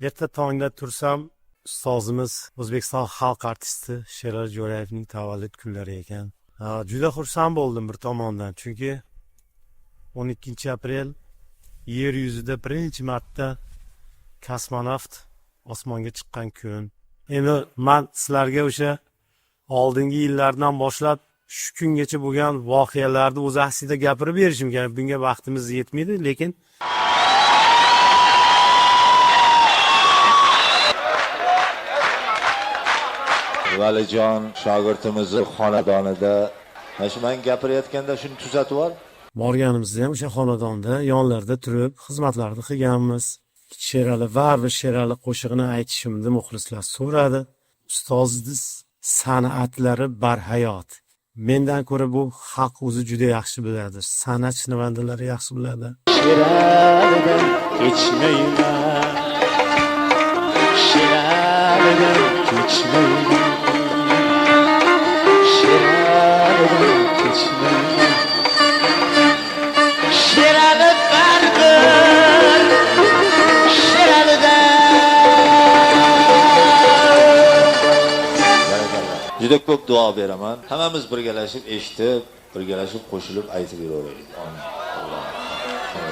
Erta tongda tursam, ustozimiz O'zbekiston xalq artisti Sherali Jo'rayevning tavallud kunlari ekan. Juda xursand bo'ldim bir tomondan, chunki 12 aprel yer yuzida birinchi marta kosmonavt osmonga chiqqan kun. Endi men sizlarga o'sha oldingi yillardan boshlab shu kungacha bo'lgan voqealarni o'z aksida gapirib berishim kerak. Bunga vaqtimiz yetmaydi, lekin Valijon shogirdimizni xonadonida shu men gapirayotganda shuni tuzatib yubor. borganimizda ham o'sha xonadonda yonlarida turib xizmatlarni qilganmiz. Sherali baribir Sherali qo'shig'ini aytishimni muxlislar so'radi. Ustozingiz san'atlari barhayot. Mendan ko'ra bu xalq o'zi juda yaxshi biladi. San'at shinavandalari yaxshi biladi. Sheralidan kechmayman, Sheralidan kechmayman, Sheralidan kechmayman. Sherali baribir, Sheralidan. Juda ko'p duo beraman. Hammamiz birgalashib eshitib, birgalashib qo'shilib aytib yuraveraylik. Amin.